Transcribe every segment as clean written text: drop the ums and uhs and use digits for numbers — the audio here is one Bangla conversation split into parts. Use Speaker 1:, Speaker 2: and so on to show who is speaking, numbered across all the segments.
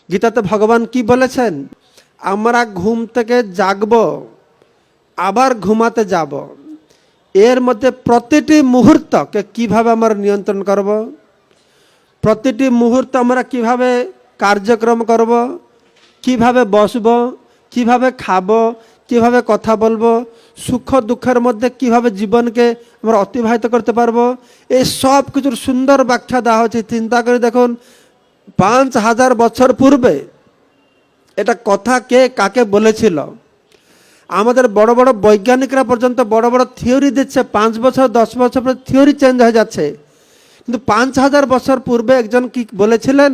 Speaker 1: গীতাতে ভগবান কি বলেছেন? আমরা ঘুম থেকে জাগব, আবার ঘুমাতে যাব, এর মধ্যে প্রতিটি মুহূর্তকে কিভাবে আমরা নিয়ন্ত্রণ করব, প্রতিটি মুহূর্ত আমরা কিভাবে কার্যক্রম করব, কিভাবে বসব, কিভাবে খাব, কিভাবে কথা বলবো, সুখ দুঃখের মধ্যে কিভাবে জীবনকে আমরা অতিবাহিত করতে পারবো, এই সব কিছুর সুন্দর ব্যাখ্যা দেওয়া হচ্ছে। চিন্তা করে দেখুন, 5000 বছর পূর্বে এটা কথা কে কাকে বলেছিল? আমাদের বড় বড় বৈজ্ঞানিকরা পর্যন্ত বড় বড় থিওরি দিচ্ছে, 5 বছর 10 বছর পর থিওরি চেঞ্জ হয়ে যাচ্ছে, কিন্তু 5000 বছর পূর্বে একজন কি বলেছিলেন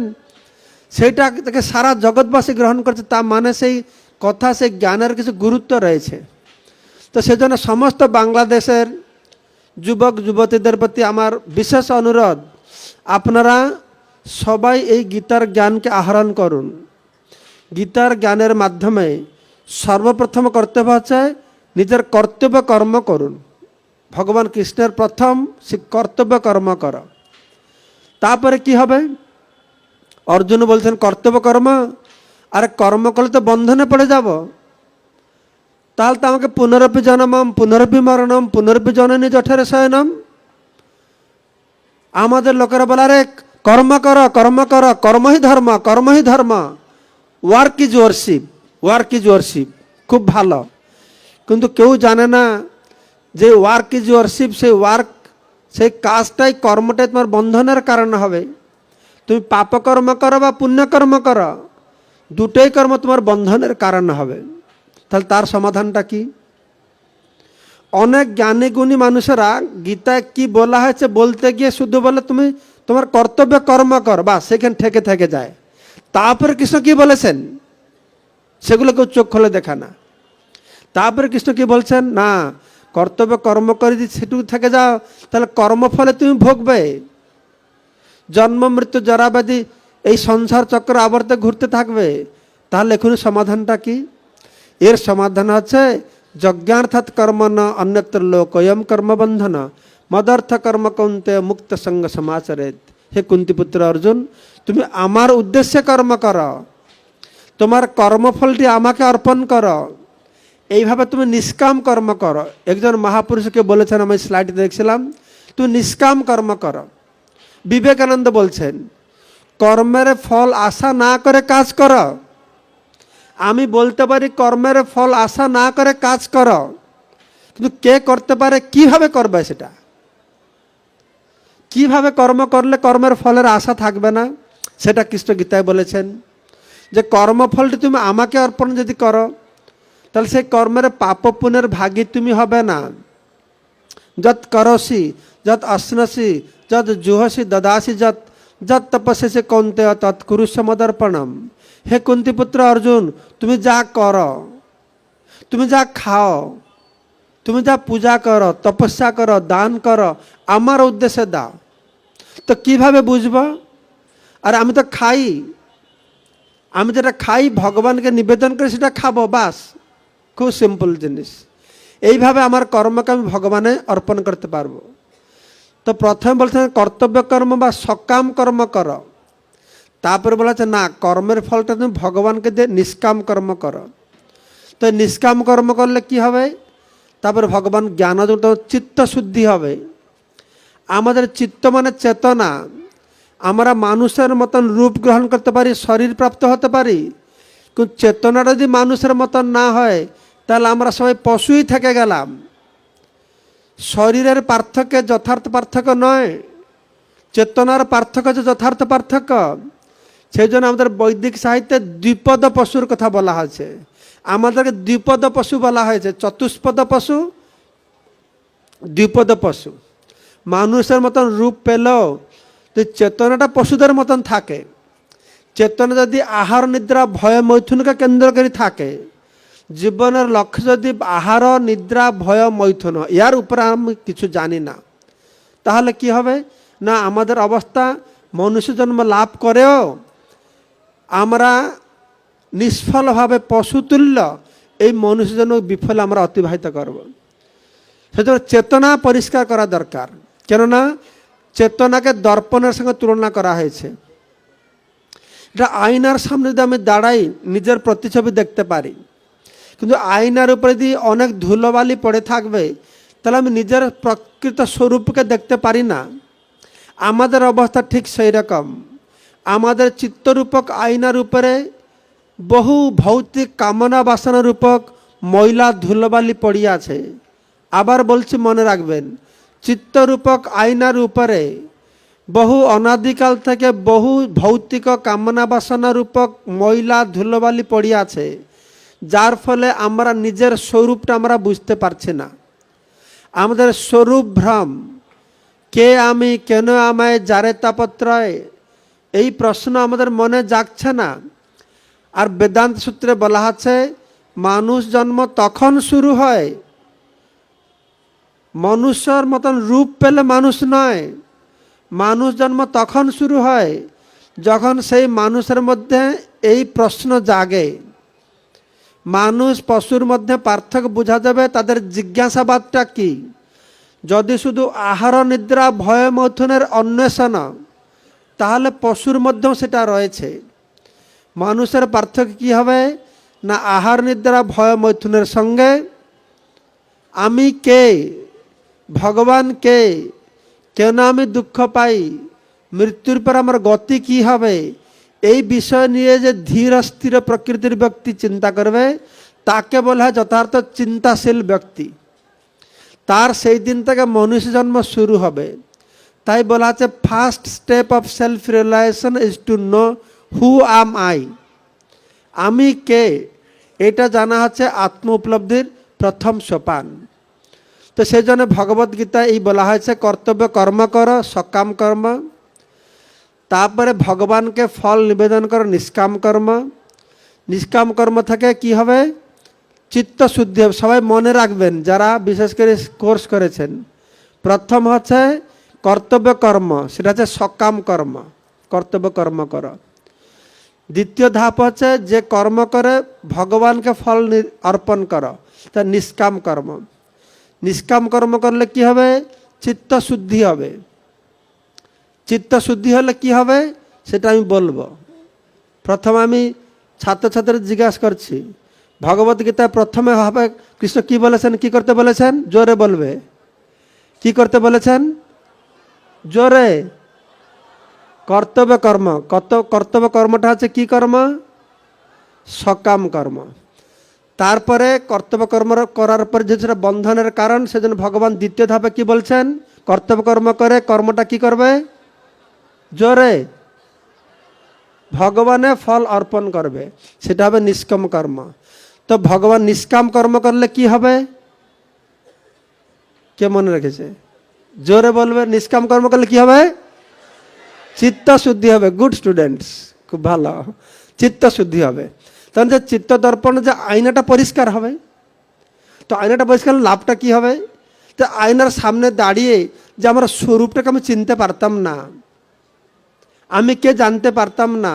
Speaker 1: সেইটা থেকে সারা জগৎবাসী গ্রহণ করছে। তা মানে সেই কথা, সেই জ্ঞানের কিছু গুরুত্ব রয়েছে। তো সেজন্য সমস্ত বাংলাদেশের যুবক যুবতীদের প্রতি আমার বিশেষ অনুরোধ, আপনারা সবাই এই গীতার জ্ঞানকে আহরণ করুন। গীতার জ্ঞানের মাধ্যমে সর্বপ্রথম কর্তব্য হচ্ছে নিজের কর্তব্য কর্ম করুন। ভগবান কৃষ্ণের প্রথম কর্তব্য কর্ম কর, তারপরে কি হবে? অর্জুন বলছেন কর্তব্য কর্ম, আরে কর্ম করলে তো বন্ধনে পড়ে যাব, তাহলে তো আমাকে পুনরপি জন্মম পুনরপি মরণম পুনরপি জননী জঠরে শয়নম। আমাদের লোকেরা বলে আরে কর্ম কর কর্ম কর, কর্মই ধর্ম কর্মই ধর্ম, work is warship, work is warship, খুব ভালো। কিন্তু কেউ জানে না যে ওয়ার্ক ইজ ওয়ারশিপ, সেই ওয়ার্ক, সেই কাজটাই, কর্মটাই তোমার বন্ধনের কারণ হবে। তুমি পাপকর্ম করো বা পুণ্যকর্ম করো, দুটোই কর্ম তোমার বন্ধনের কারণ হবে। তাহলে তার সমাধানটা কি? অনেক জ্ঞানী গুণী মানুষেরা গীতায় কি বলা হয়েছে বলতে গিয়ে শুধু বলে তুমি তোমার কর্তব্য কর্ম কর, বা সেখানে থেকে থেকে যায়। তারপরে কৃষ্ণ কি বলেছেন সেগুলো কেউ চোখ খুলে দেখা না। তারপরে কৃষ্ণ কি বলছেন? না, কর্তব্য কর্ম করে যদি সেটুকু থেকে যাও, তাহলে কর্মফলে তুমি ভোগবে। জন্ম মৃত্যু জরাব্যাধি এই সংসার চক্র আবর্তে ঘুরতে থাকবে। তাহলে এখনই সমাধানটা কি? এর সমাধান হচ্ছে যজ্ঞার্থাৎ কর্ম ন অন্যত্র লোকয়ম কর্মবন্ধন মদর্থ কর্ম কৌন্তে মুক্ত সঙ্গ সমাচরেত। হে কুন্তিপুত্র অর্জুন, তুমি আমার উদ্দেশ্যে কর্ম করো, তোমার কর্মফলটি আমাকে অর্পণ করো, এইভাবে তুমি নিষ্কাম কর্ম করো। একজন মহাপুরুষকে বলেছেন, আমি স্লাইডে দেখছিলাম, তুমি নিষ্কাম কর্ম করো। বিবেকানন্দ বলছেন কর্মের ফল আশা না করে কাজ করো। আমি বলতে পারি কর্মের ফল আশা না করে কাজ করো, কিন্তু কে করতে পারে, কিভাবে করবে, সেটা কিভাবে কর্ম করলে কর্মের ফলের আশা থাকবে না, সেটা কৃষ্ণ গীতায় বলেছেন। যে কর্মফলটি তুমি আমাকে অর্পণ যদি করো, তাহলে সেই কর্মের পাপ পুণ্যের ভাগী তুমি হবে না। যত করসি যত অশ্নসি যত জুহসি দদাসি যত যত তপস্যসি কৌন্তেয় তৎ কুরুষ্য মদর্পণম। হে কুন্তিপুত্র অর্জুন, তুমি যা করো, তুমি যা খাও, তুমি যা পূজা করো, তপস্যা করো, দান করো, আমার উদ্দেশ্যে দাও। তো কিভাবে বুঝবো? আর আমি তো খাই, আমি যেটা খাই ভগবানকে নিবেদন করে সেটা খাবো, বাস। খুব সিম্পল জিনিস। এইভাবে আমার কর্মকে আমি ভগবানে অর্পণ করতে পারবো। তো প্রথমে বলছেন কর্তব্য কর্ম বা সকাম কর্ম করো, তারপরে বলা হচ্ছে না, কর্মের ফলটা তুমি ভগবানকে দিয়ে নিষ্কাম কর্ম করো। তো নিষ্কাম কর্ম করলে কি হবে? তারপরে ভগবান জ্ঞানযুক্ত চিত্ত শুদ্ধি হবে। আমাদের চিত্ত মানে চেতনা। আমরা মানুষের মতন রূপ গ্রহণ করতে পারি, শরীর প্রাপ্ত হতে পারি, কিন্তু চেতনাটা যদি মানুষের মতন না হয়, তাহলে আমরা সবাই পশুই থেকে গেলাম। শরীরের পার্থক্য যথার্থ পার্থক্য নয়, চেতনার পার্থক্য হচ্ছে যথার্থ পার্থক্য। সেই জন্য আমাদের বৈদিক সাহিত্যে দ্বিপদ পশুর কথা বলা হয়েছে। আমাদেরকে দ্বিপদ পশু বলা হয়েছে, চতুষ্পদ পশু, দ্বিপদ পশু। মানুষের মতন রূপ পেলেও যদি চেতনাটা পশুদের মতন থাকে, চেতনা যদি আহার নিদ্রা ভয় মৈথুনকে কেন্দ্র করে থাকে, জীবনের লক্ষ্য যদি আহার নিদ্রা ভয় মৈথুন, ইয়ার উপরে আমি কিছু জানি না, তাহলে কি হবে না, আমাদের অবস্থা মনুষ্য জন্ম লাভ করেও আমরা নিষ্ফলভাবে পশুতুল্য এই মনুষ্য জন্ম বিফলে আমরা অতিবাহিত করব। সেজন্য চেতনা পরিষ্কার করা দরকার। কেননা চেতনাকে দর্পণের সঙ্গে তুলনা করা হয়েছে। এটা আয়নার সামনে যদি আমি দাঁড়াই নিজের প্রতিছবি দেখতে পারি, কিন্তু আয়নার উপরে যদি অনেক ধুলোবালি পড়ে থাকবে তাহলে আমি নিজের প্রকৃত স্বরূপকে দেখতে পারি না। আমাদের অবস্থা ঠিক সেই রকম। আমাদের চিত্তরূপক আয়নার উপরে বহু ভৌতিক কামনা বাসনা রূপক ময়লা ধুলোবালি পড়ে আছে। আবার বলছি, মনে রাখবেন, চিত্তরূপক আয়নার উপরে বহু অনাদিকাল থেকে বহু ভৌতিক কামনা বাসনা রূপক ময়লা ধুলোবালি পড়ে আছে, যার ফলে আমরা নিজের স্বরূপটা আমরা বুঝতে পারছি না। আমাদের স্বরূপ ভ্রম, কে আমি, কেন আমায়, যারে তাপত্রয়, এই প্রশ্ন আমাদের মনে জাগছে না। আর বেদান্ত সূত্রে বলা আছে মানুষ জন্ম তখন শুরু হয়, মনুষ্যর মতন রূপ পেলে মানুষ নয়, মানুষ জন্ম তখন শুরু হয় যখন সেই মানুষের মধ্যে এই প্রশ্ন জাগে। মানুষ পশুর মধ্যে পার্থক্য বোঝা যাবে তাদের জিজ্ঞাসাবাদটা কি। যদি শুধু আহার নিদ্রা ভয় মৈথুনের অন্বেষণ, তাহলে পশুর মধ্যেও সেটা রয়েছে। মানুষের পার্থক্য কী হবে না, আহার নিদ্রা ভয় মৈথুনের সঙ্গে আমি কে, ভগবান কে, কেন আমি দুঃখ পাই, মৃত্যুর পর আমার গতি কি হবে, এই বিষয় নিয়ে যে ধীর স্থির প্রকৃতির ব্যক্তি চিন্তা করবে তাকে বলা হয় যথার্থ চিন্তাশীল ব্যক্তি। তার সেই দিন থেকে মনুষ্য জন্ম শুরু হবে। তাই বলা আছে first step of self realisation is to know who am I, আমি কে, এটা জানা হচ্ছে আত্ম উপলব্ধির প্রথম সোপান। তো সেই জন্য ভগবদ্গীতা এই বলা হয়েছে কর্তব্য কর্ম কর, সকাম কর্ম, তারপরে ভগবানকে ফল নিবেদন করো নিষ্কাম কর্ম। নিষ্কাম কর্ম থেকে কি হবে, চিত্ত শুদ্ধি হবে। সবাই মনে রাখবেন যারা বিশেষ করে কোর্স করেছেন, প্রথম হচ্ছে কর্তব্য কর্ম, সেটা হচ্ছে সকাম কর্ম, কর্তব্য কর্ম করো। দ্বিতীয় ধাপ হচ্ছে যে কর্ম করে ভগবানকে ফল অর্পণ করো, তা নিষ্কাম কর্ম। নিষ্কাম কর্ম করলে কি হবে, চিত্ত শুদ্ধি হবে। চিত্ত শুদ্ধি হলে কি হবে সেটা আমি বলবো। প্রথমে আমি ছাত্রছাত্রীদের জিজ্ঞাসা করছি, ভগবদ্গীতায় প্রথমে হবে কৃষ্ণ কি বলেছেন, কি করতে বলেছেন, জোরে বলবে, কি করতে বলেছেন, জোরে, কর্তব্য কর্ম। কর্তব্য কর্মটা হচ্ছে কি কর্ম, সকাম কর্ম। তারপরে কর্তব্য কর্ম করার পর যে সেটা বন্ধনের কারণ, সেজন্য ভগবান দ্বিতীয় ধাপে কি বলছেন, কর্তব্য কর্ম করে কর্মটা কি করবে, জোরে, ভগবানে ফল অর্পণ করবে, সেটা হবে নিষ্কাম কর্ম। তো ভগবান নিষ্কাম কর্ম করলে কি হবে, কে মনে রেখেছে, জোরে বলবে, নিষ্কাম কর্ম করলে কি হবে, চিত্ত শুদ্ধি হবে। গুড স্টুডেন্টস, খুব ভালো, চিত্ত শুদ্ধি হবে। তখন যে চিত্ত দর্পণ যে আয়নাটা পরিষ্কার হবে। তো আয়নাটা পরিষ্কার লাভটা কি হবে, যে আয়নার সামনে দাঁড়িয়ে যে আমার স্বরূপটাকে আমি চিনতে পারতাম না, আমি কে জানতে পারতাম না,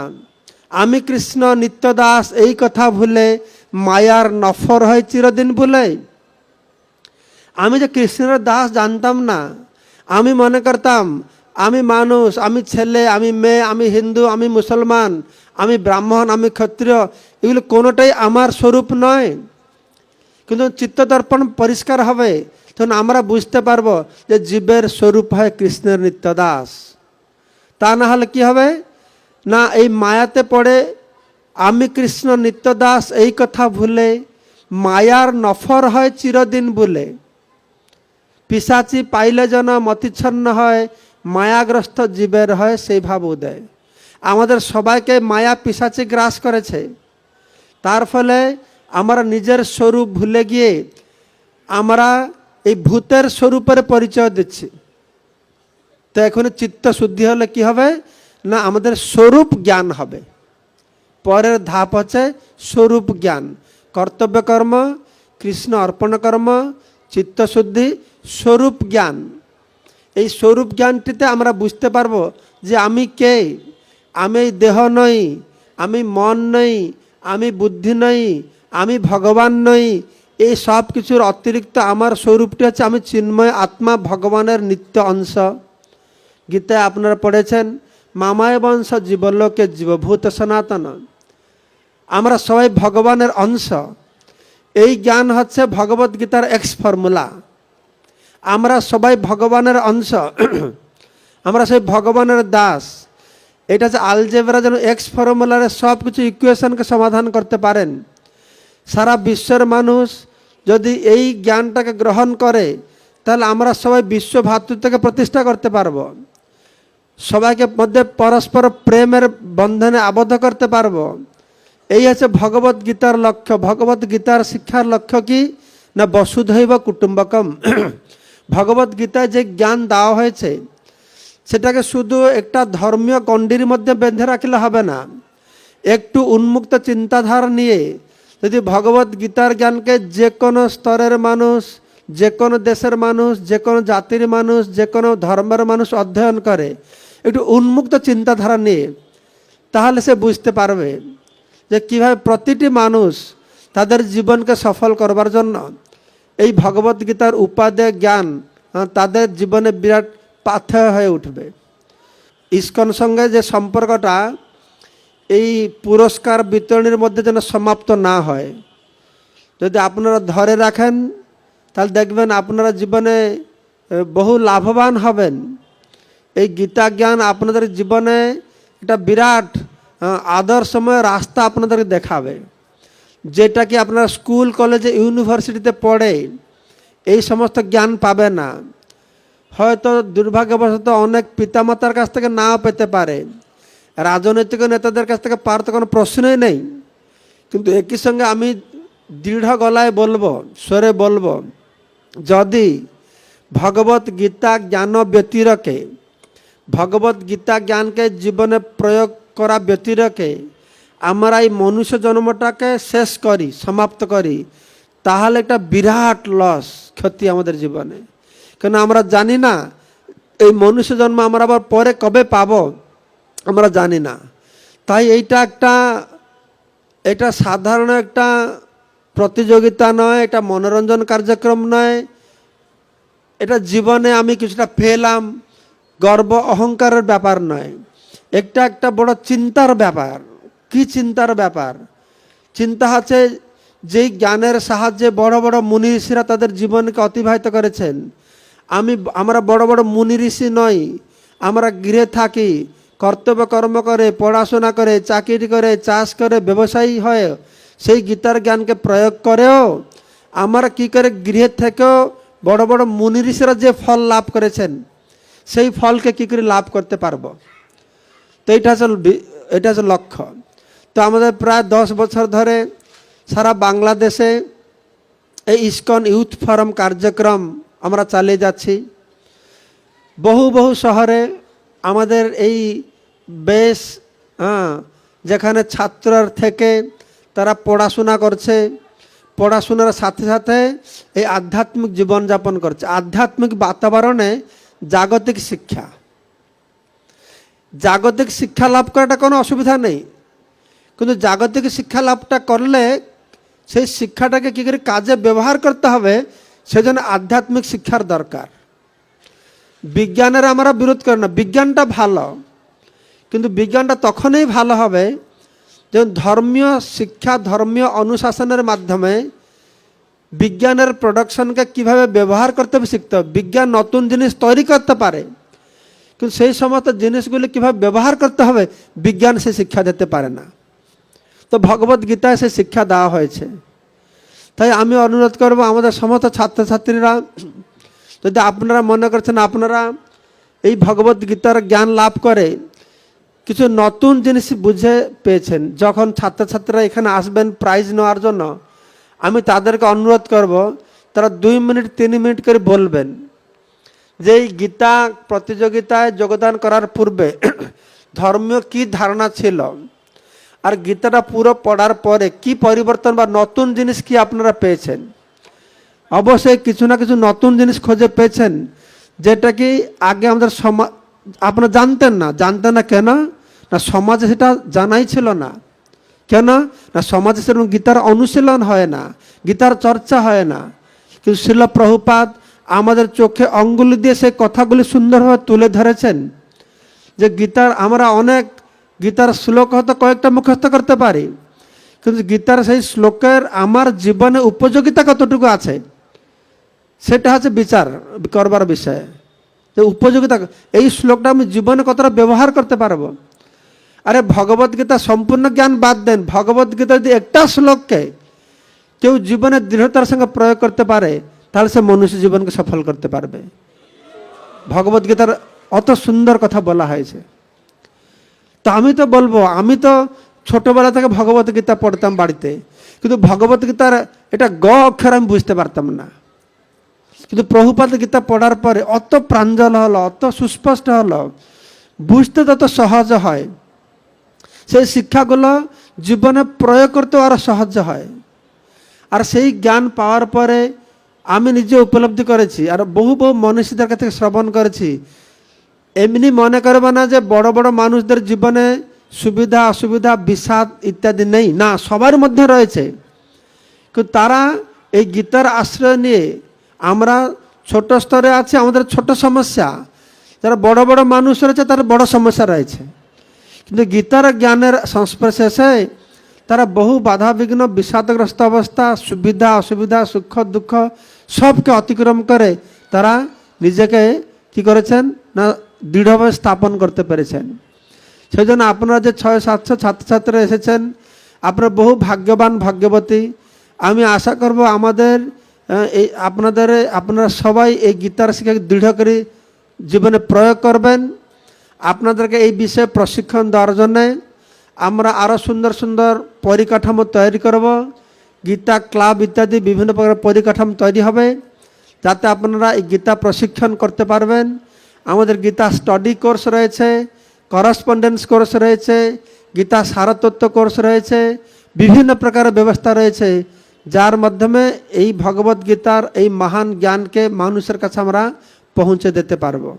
Speaker 1: আমি কৃষ্ণ নিত্যদাস, এই কথা ভুলে মায়ার নফর হয় চিরদিন ভুলে। আমি যে কৃষ্ণের দাস জানতাম না, আমি মনে করতাম আমি মানুষ, আমি ছেলে, আমি মেয়ে, আমি হিন্দু, আমি মুসলমান, আমি ব্রাহ্মণ, আমি ক্ষত্রিয়, এগুলো কোনোটাই আমার স্বরূপ নয়। কিন্তু চিত্তদর্পণ পরিষ্কার হবে, তখন আমরা বুঝতে পারবো যে জীবের স্বরূপ হয় কৃষ্ণের নিত্যদাস। তা না হলে কি হবে না, এই মায়াতে পড়ে আমি কৃষ্ণ নিত্যদাস এই কথা ভুলে মায়ার নফর হয় চিরদিন বলে। পিশাচি পাইলে যেন মতিচ্ছন্ন হয়, মায়াগ্রস্ত জীবের হয় সেই ভাব উদয়। আমাদের সবাইকে মায়া পিশাচি গ্রাস করেছে, তার ফলে আমরা নিজের স্বরূপ ভুলে গিয়ে আমরা এই ভূতের স্বরূপের পরিচয় দিচ্ছি। তো এখন চিত্ত শুদ্ধি হলে কি হবে না, আমাদের স্বরূপ জ্ঞান হবে। পরের ধাপ হচ্ছে স্বরূপ জ্ঞান, কর্তব্য কর্ম, কৃষ্ণ অর্পণ কর্ম, চিত্তশুদ্ধি, স্বরূপ জ্ঞান। এই স্বরূপ জ্ঞানটিতে আমরা বুঝতে পারবো যে আমি কে, আমি এই দেহ নই, আমি মন নই, আমি বুদ্ধি নই, আমি ভগবান নই। এই সব কিছুর অতিরিক্ত আমার স্বরূপটি হচ্ছে আমি চিন্ময় আত্মা, ভগবানের নিত্য অংশ। গীতায় আপনারা পড়েছেন মামায় বংশ জীবলোকে জীবভূত সনাতন। আমরা সবাই ভগবানের অংশ। এই জ্ঞান হচ্ছে ভগবত গীতার এক্স ফর্মুলা। আমরা সবাই ভগবানের অংশ, আমরা সেই ভগবানের দাস। এটা হচ্ছে আলজেব্রা, যেন এক্স ফর্মুলারে সব কিছু ইকুয়েশনকে সমাধান করতে পারেন। সারা বিশ্বের মানুষ যদি এই জ্ঞানটাকে গ্রহণ করে, তাহলে আমরা সবাই বিশ্ব ভ্রাতৃত্বকে প্রতিষ্ঠা করতে পারবো। সবাইকে মধ্যে পরস্পর প্রেমের বন্ধনে আবদ্ধ করতে পারবো। এই হচ্ছে ভগবত গীতার লক্ষ্য। ভগবত গীতার শিক্ষার লক্ষ্য কি না, বসুধৈব কুটুম্বকম। ভগবত গীতায় যে জ্ঞান দেওয়া হয়েছে, সেটাকে শুধু একটা ধর্মীয় গণ্ডির মধ্যে বেঁধে রাখলে হবে না। একটু উন্মুক্ত চিন্তাধারা নিয়ে যদি ভগবত গীতার জ্ঞানকে যে কোনো স্তরের মানুষ, যে কোনো দেশের মানুষ, যে কোনো জাতির মানুষ, যে কোনো ধর্মের মানুষ অধ্যয়ন করে, একটু উন্মুক্ত চিন্তাধারা নিয়ে, তাহলে সে বুঝতে পারবে যে কীভাবে প্রতিটি মানুষ তাদের জীবনকে সফল করবার জন্য এই ভগবত গীতার উপাদেয় জ্ঞান তাদের জীবনে বিরাট পাথেয় হয়ে উঠবে। ইস্কন সঙ্গে যে সম্পর্কটা, এই পুরস্কার বিতরণের মধ্যে যেন সমাপ্ত না হয়। যদি আপনারা ধরে রাখেন, তাহলে দেখবেন আপনারা জীবনে বহু লাভবান হবেন। এই গীতা জ্ঞান আপনাদের জীবনে একটা বিরাট আদর্শময় রাস্তা আপনাদেরকে দেখাবে, যেটা কি আপনারা স্কুল, কলেজে, ইউনিভার্সিটিতে পড়ে এই সমস্ত জ্ঞান পাবে না। হয়তো দুর্ভাগ্যবশত অনেক পিতামাতার কাছ থেকে নাও পেতে পারে, রাজনৈতিক নেতাদের কাছ থেকে পাওয়ার তো কোনো প্রশ্নই নেই। কিন্তু একই সঙ্গে আমি দৃঢ় গলায় বলবো, স্বরে বলবো, যদি ভগবত গীতা জ্ঞান ব্যতিরেকে, ভগবত গীতা জ্ঞানকে জীবনে প্রয়োগ করা ব্যতিরেকে আমরা এই মনুষ্য জন্মটাকে শেষ করি, সমাপ্ত করি, তাহলে একটা বিরাট লস, ক্ষতি আমাদের জীবনে। কেন আমরা জানি না এই মনুষ্য জন্ম আমরা আবার পরে কবে পাবো, আমরা জানি না। তাই এটা সাধারণ একটা প্রতিযোগিতা নয়, এটা মনোরঞ্জন কার্যক্রম নয়, এটা জীবনে আমি কিছুটা পেলাম গর্ব অহংকারের ব্যাপার নয়। একটা বড় চিন্তার ব্যাপার। কি চিন্তার ব্যাপার? চিন্তা হচ্ছে যেই জ্ঞানের সাহায্যে বড় বড় মুনি ঋষিরা তাদের জীবনকে অতিবাহিত করেছেন। আমরা বড় বড় মুনি ঋষি নই, আমরা গৃহে থাকি, কর্তব্য কর্ম করে, পড়াশোনা করে, চাকরি করে, চাষ করে, ব্যবসায়ী হয়, সেই গীতার জ্ঞানকে প্রয়োগ করেও আমরা কি করে গৃহের থেকেও বড় বড় মুনি ঋষিরা যে ফল লাভ করেছেন, সেই ফলকে কি করে লাভ করতে পারবো। তো এটা হচ্ছে লক্ষ্য। তো আমাদের প্রায় 10 বছর ধরে সারা বাংলাদেশে এই ইস্কন ইউথ ফোরাম কার্যক্রম আমরা চালিয়ে যাচ্ছি। বহু শহরে আমাদের এই বেশ যেখানে ছাত্রর থেকে তারা পড়াশোনা করছে, পড়াশোনার সাথে সাথে এই আধ্যাত্মিক জীবনযাপন করছে। আধ্যাত্মিক বাতাবরণে জাগতিক শিক্ষা লাভ করাটা কোনো অসুবিধা নেই, কিন্তু জাগতিক শিক্ষা লাভটা করলে সেই শিক্ষাটাকে কী করে কাজে ব্যবহার করতে হবে, সেজন্য আধ্যাত্মিক শিক্ষার দরকার। বিজ্ঞানের আমরা বিরোধ করি না, বিজ্ঞানটা ভালো, কিন্তু বিজ্ঞানটা তখনই ভালো হবে যখন ধর্মীয় শিক্ষা, ধর্মীয় অনুশাসনের মাধ্যমে বিজ্ঞানের প্রোডাকশনকে কিভাবে ব্যবহার করতে হবে শিখতে হবে। বিজ্ঞান নতুন জিনিস তৈরি করতে পারে, কিন্তু সেই সমস্ত জিনিসগুলি কীভাবে ব্যবহার করতে হবে বিজ্ঞান সে শিক্ষা দিতে পারে না। তো ভগবত গীতায় সে শিক্ষা দেওয়া হয়েছে। তাই আমি অনুরোধ করব আমাদের সমস্ত ছাত্রছাত্রীরা, যদি আপনারা মনে করছেন আপনারা এই ভগবত গীতার জ্ঞান লাভ করে কিছু নতুন জিনিস বুঝে পেয়েছেন, যখন ছাত্রছাত্রীরা এখানে আসবেন প্রাইজ নেওয়ার জন্য, আমি তাদেরকে অনুরোধ করব তারা 2 মিনিট 3 মিনিট করে বলবেন যে এই গীতা প্রতিযোগিতায় যোগদান করার পূর্বে ধর্মীয় কি ধারণা ছিল, আর গীতাটা পুরো পড়ার পরে কি পরিবর্তন বা নতুন জিনিস কি আপনারা পেয়েছেন। অবশ্যই কিছু না কিছু নতুন জিনিস খুঁজে পেয়েছেন, যেটা কি আগে আমাদের আপনারা জানতেন না। কেন না? সমাজে সেটা জানাই ছিল না। কেন না? সমাজে সেরকম গীতার অনুশীলন হয় না, গীতার চর্চা হয় না। কিন্তু শ্রীল প্রভুপাদ আমাদের চোখে অঙ্গুলি দিয়ে সেই কথাগুলি সুন্দরভাবে তুলে ধরেছেন। যে গীতার আমরা অনেক গীতার শ্লোক হয়তো কয়েকটা মুখস্থ করতে পারি, কিন্তু গীতার সেই শ্লোকের আমার জীবনে উপযোগিতা কতটুকু আছে সেটা হচ্ছে বিচার করবার বিষয়। যে উপযোগিতা, এই শ্লোকটা আমি জীবনে কতটা ব্যবহার করতে পারবো। আরে ভগবত গীতা সম্পূর্ণ জ্ঞান বাদ দেন, ভগবত গীতা যদি একটা শ্লোককে কেউ জীবনে দৃঢ়তার সঙ্গে প্রয়োগ করতে পারে তাহলে সে মনুষ্য জীবনকে সফল করতে পারবে। ভগবত গীতার অত সুন্দর কথা বলা হয়েছে। তো আমি তো বলবো, আমি তো ছোটবেলা থেকে ভগবত গীতা পড়তাম বাড়িতে, কিন্তু ভগবত গীতার এটা গ অক্ষর আমি বুঝতে পারতাম না, কিন্তু প্রভুপাদ গীতা পড়ার পরে অত প্রাঞ্জল হলো, অত সুস্পষ্ট হলো, বুঝতে তত সহজ হয়, সেই শিক্ষাগুলো জীবনে প্রয়োগ করতেও আরো সহজ হয়। আর সেই জ্ঞান পাওয়ার পরে আমি নিজে উপলব্ধি করেছি, আর বহু বহু মনীষীদের কাছ থেকে শ্রবণ করেছি। এমনি মনে করবে না যে বড় বড় মানুষদের জীবনে সুবিধা অসুবিধা বিষাদ ইত্যাদি নেই, না, সবার মধ্যে রয়েছে। কিন্তু তারা এই গীতার আশ্রয় নিয়ে, আমরা ছোট স্তরে আছি, আমাদের ছোট সমস্যা, যারা বড় বড় মানুষ রয়েছে তার বড় সমস্যা রয়েছে, কিন্তু গীতার জ্ঞানের সংস্পর্শে এসে তারা বহু বাধা বিঘ্ন বিষাদগ্রস্ত অবস্থা, সুবিধা অসুবিধা সুখ দুঃখ সবকে অতিক্রম করে তারা নিজেকে কি করেছেন না দৃঢ়ভাবে স্থাপন করতে পেরেছেন। সেই জন্য আপনারা যে 600-700 ছাত্রছাত্রীরা এসেছেন, আপনারা বহু ভাগ্যবান ভাগ্যবতী। আমি আশা করব আমাদের এই আপনারা সবাই এই গীতার শিক্ষা দৃঢ় করে জীবনে প্রয়োগ করবেন। আপনাদেরকে এই বিষয়ে প্রশিক্ষণ দেওয়ার জন্যে আমরা আরও সুন্দর সুন্দর পরিকাঠামো তৈরি করব। গীতা ক্লাব ইত্যাদি বিভিন্ন প্রকার পরিকাঠামো তৈরি হবে, যাতে আপনারা এই গীতা প্রশিক্ষণ করতে পারবেন। আমাদের গীতা স্টাডি কোর্স রয়েছে, করেসপন্ডেন্স কোর্স রয়েছে, গীতা সারতত্ত্ব কোর্স রয়েছে, বিভিন্ন প্রকারের ব্যবস্থা রয়েছে, যার মাধ্যমে এই ভগবত গীতার এই মহান জ্ঞানকে মানুষের কাছে আমরা পৌঁছে দিতে পারবো।